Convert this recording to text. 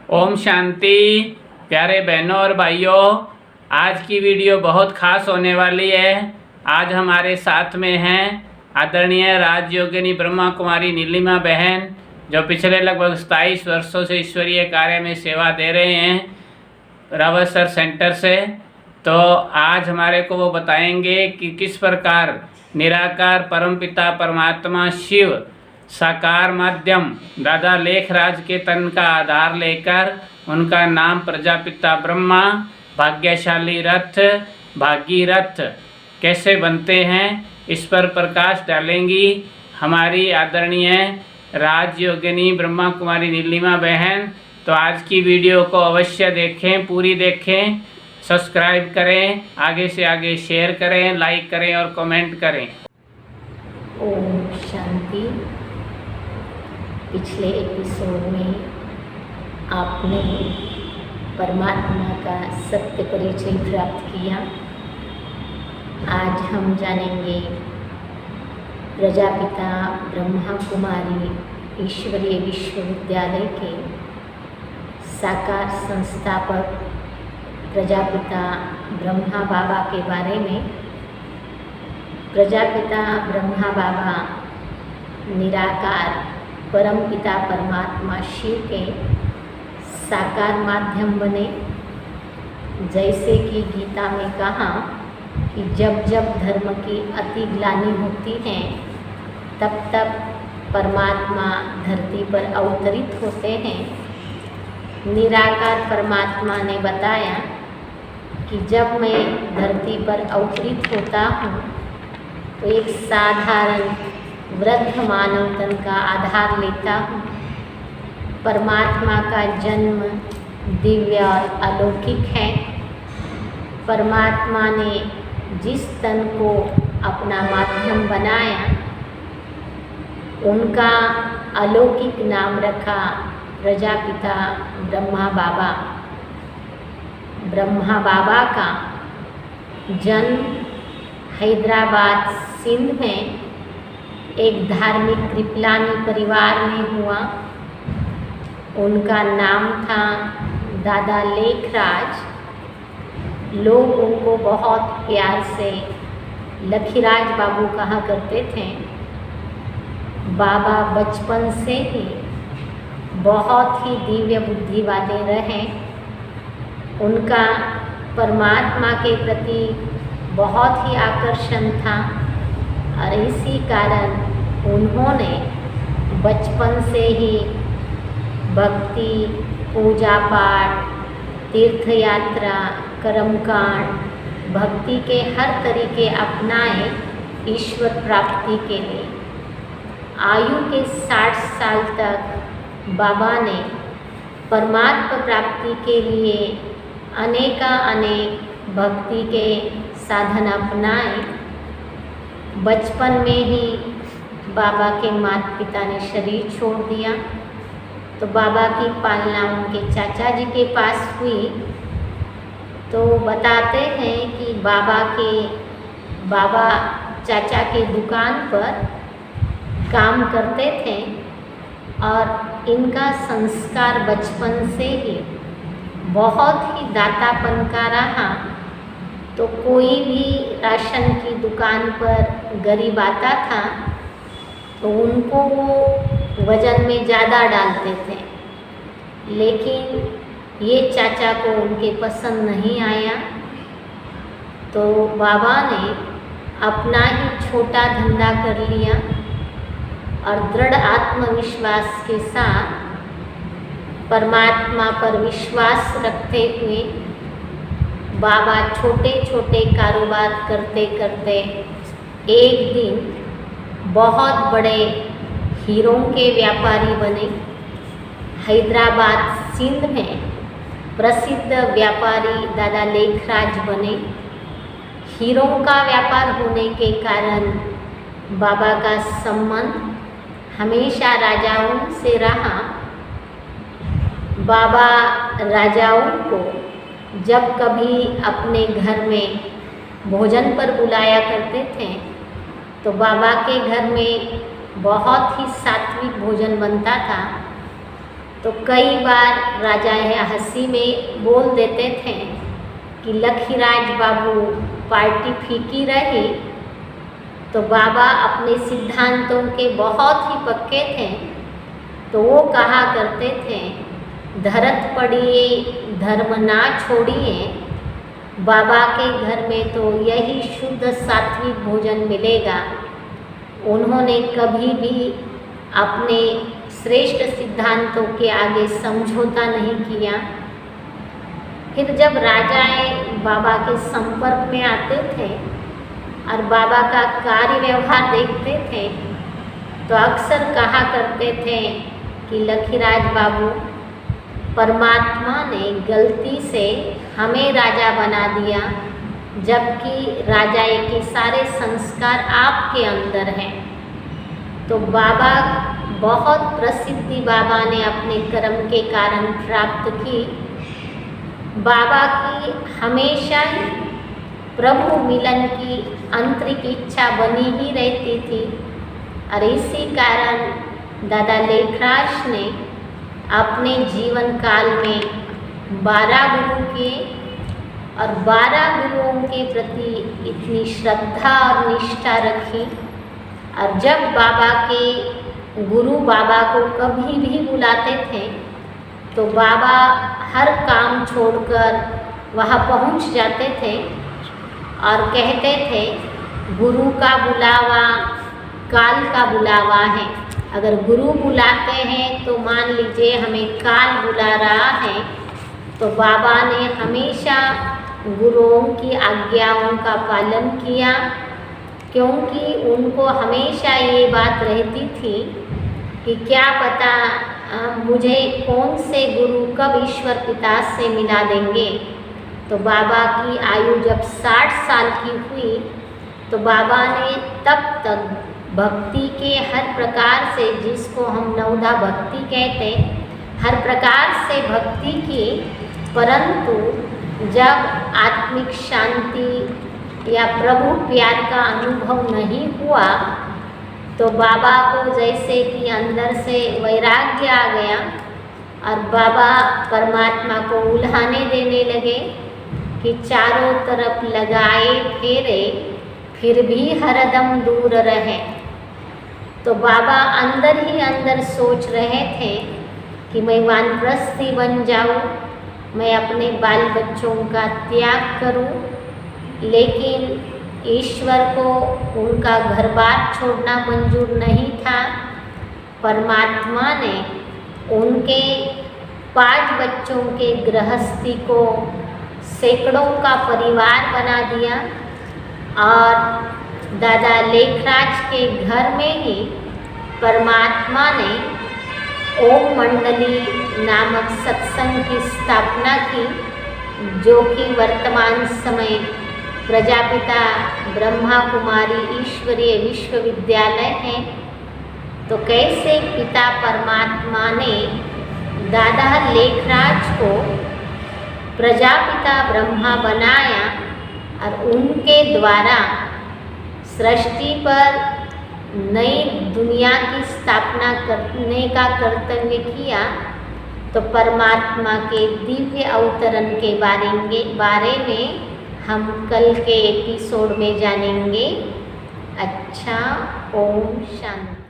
ओम शांति। प्यारे बहनों और भाइयों, आज की वीडियो बहुत खास होने वाली है। आज हमारे साथ में हैं आदरणीय राजयोगिनी ब्रह्मा कुमारी नीलिमा बहन, जो पिछले लगभग 27 वर्षों से ईश्वरीय कार्य में सेवा दे रहे हैं रावसर सेंटर से। तो आज हमारे को वो बताएंगे कि किस प्रकार निराकार परमपिता परमात्मा शिव साकार माध्यम दादा लेखराज के तन का आधार लेकर उनका नाम प्रजापिता ब्रह्मा भाग्यशाली रथ भागीरथ कैसे बनते हैं, इस पर प्रकाश डालेंगी हमारी आदरणीय राजयोगिनी ब्रह्मा कुमारी नीलिमा बहन। तो आज की वीडियो को अवश्य देखें, पूरी देखें, सब्सक्राइब करें, आगे से आगे शेयर करें, लाइक करें और कमेंट करें। ओम शांति। पिछले एपिसोड में आपने परमात्मा का सत्य परिचय प्राप्त किया। आज हम जानेंगे प्रजापिता ब्रह्मा कुमारी ईश्वरीय विश्वविद्यालय के साकार संस्थापक प्रजापिता ब्रह्मा बाबा के बारे में। प्रजापिता ब्रह्मा बाबा निराकार परमपिता परमात्मा शिव के साकार माध्यम बने। जैसे कि गीता में कहा कि जब जब धर्म की अति ग्लानि होती है तब तब परमात्मा धरती पर अवतरित होते हैं। निराकार परमात्मा ने बताया कि जब मैं धरती पर अवतरित होता हूँ तो एक साधारण वृद्ध मानव तन का आधार लेता हूँ। परमात्मा का जन्म दिव्य और अलौकिक है। परमात्मा ने जिस तन को अपना माध्यम बनाया उनका अलौकिक नाम रखा प्रजापिता ब्रह्मा बाबा। ब्रह्मा बाबा का जन्म हैदराबाद सिंध में एक धार्मिक कृपलानी परिवार में हुआ। उनका नाम था दादा लेखराज। लोग उनको बहुत प्यार से लखीराज बाबू कहा करते थे। बाबा बचपन से ही बहुत ही दिव्य बुद्धि वाले रहे। उनका परमात्मा के प्रति बहुत ही आकर्षण था और इसी कारण उन्होंने बचपन से ही भक्ति, पूजा पाठ, तीर्थ यात्रा, कर्मकांड, भक्ति के हर तरीके अपनाए ईश्वर प्राप्ति के लिए। आयु के 60 साल तक बाबा ने परमात्मा प्राप्ति के लिए अनेक भक्ति के साधन अपनाए। बचपन में ही बाबा के माता पिता ने शरीर छोड़ दिया तो बाबा की पालना उनके चाचा जी के पास हुई। तो बताते हैं कि बाबा चाचा के दुकान पर काम करते थे और इनका संस्कार बचपन से ही बहुत ही दातापन का रहा। तो कोई भी राशन की दुकान पर गरीब आता था तो उनको वो वज़न में ज़्यादा डालते थे, लेकिन ये चाचा को उनके पसंद नहीं आया। तो बाबा ने अपना ही छोटा धंधा कर लिया और दृढ़ आत्मविश्वास के साथ परमात्मा पर विश्वास रखते हुए बाबा छोटे छोटे कारोबार करते करते एक दिन बहुत बड़े हीरों के व्यापारी बने। हैदराबाद सिंध में प्रसिद्ध व्यापारी दादा लेखराज बने। हीरों का व्यापार होने के कारण बाबा का संबंध हमेशा राजाओं से रहा। बाबा राजाओं को जब कभी अपने घर में भोजन पर बुलाया करते थे तो बाबा के घर में बहुत ही सात्विक भोजन बनता था। तो कई बार राजा यह हंसी में बोल देते थे कि लखीराज बाबू पार्टी फीकी रही। तो बाबा अपने सिद्धांतों के बहुत ही पक्के थे, तो वो कहा करते थे, धरत पड़िए धर्म ना छोड़िए। बाबा के घर में तो यही शुद्ध सात्विक भोजन मिलेगा। उन्होंने कभी भी अपने श्रेष्ठ सिद्धांतों के आगे समझौता नहीं किया। फिर जब राजाएं बाबा के संपर्क में आते थे और बाबा का कार्य व्यवहार देखते थे, तो अक्सर कहा करते थे कि लखीराज बाबू, परमात्मा ने गलती से हमें राजा बना दिया, जबकि राजाए के सारे संस्कार आपके अंदर हैं। तो बाबा बहुत प्रसिद्धि बाबा ने अपने कर्म के कारण प्राप्त की। बाबा की हमेशा ही प्रभु मिलन की आंतरिक इच्छा बनी ही रहती थी, और इसी कारण दादा लेखराज ने अपने जीवन काल में 12 गुरु के और 12 गुरुओं के प्रति इतनी श्रद्धा और निष्ठा रखी। और जब बाबा के गुरु बाबा को कभी भी बुलाते थे, तो बाबा हर काम छोड़कर वहाँ पहुँच जाते थे और कहते थे, गुरु का बुलावा काल का बुलावा है। अगर गुरु बुलाते हैं तो मान लीजिए हमें काल बुला रहा है। तो बाबा ने हमेशा गुरुओं की आज्ञाओं का पालन किया, क्योंकि उनको हमेशा ये बात रहती थी कि क्या पता मुझे कौन से गुरु कब ईश्वर पिता से मिला देंगे। तो बाबा की आयु जब 60 साल की हुई, तो बाबा ने तब तक भक्ति के हर प्रकार से, जिसको हम नवधा भक्ति कहते, हर प्रकार से भक्ति की, परंतु जब आत्मिक शांति या प्रभु प्यार का अनुभव नहीं हुआ, तो बाबा को जैसे कि अंदर से वैराग्य आ गया और बाबा परमात्मा को उल्हाने देने लगे कि चारों तरफ लगाए फेरे फिर भी हरदम दूर रहे। तो बाबा अंदर ही अंदर सोच रहे थे कि मैं वानप्रस्थी बन जाऊं, मैं अपने बाल बच्चों का त्याग करूं, लेकिन ईश्वर को उनका घर बार छोड़ना मंजूर नहीं था। परमात्मा ने उनके 5 बच्चों के गृहस्थी को सैकड़ों का परिवार बना दिया, और दादा लेखराज के घर में ही परमात्मा ने ओम मंडली नामक सत्संग की स्थापना की, जो कि वर्तमान समय प्रजापिता ब्रह्मा कुमारी ईश्वरीय विश्वविद्यालय है। तो कैसे पिता परमात्मा ने दादा लेखराज को प्रजापिता ब्रह्मा बनाया और उनके द्वारा सृष्टि पर नई दुनिया की स्थापना करने का कर्तव्य किया, तो परमात्मा के दिव्य अवतरण के बारे में हम कल के एपिसोड में जानेंगे। अच्छा, ओम शांति।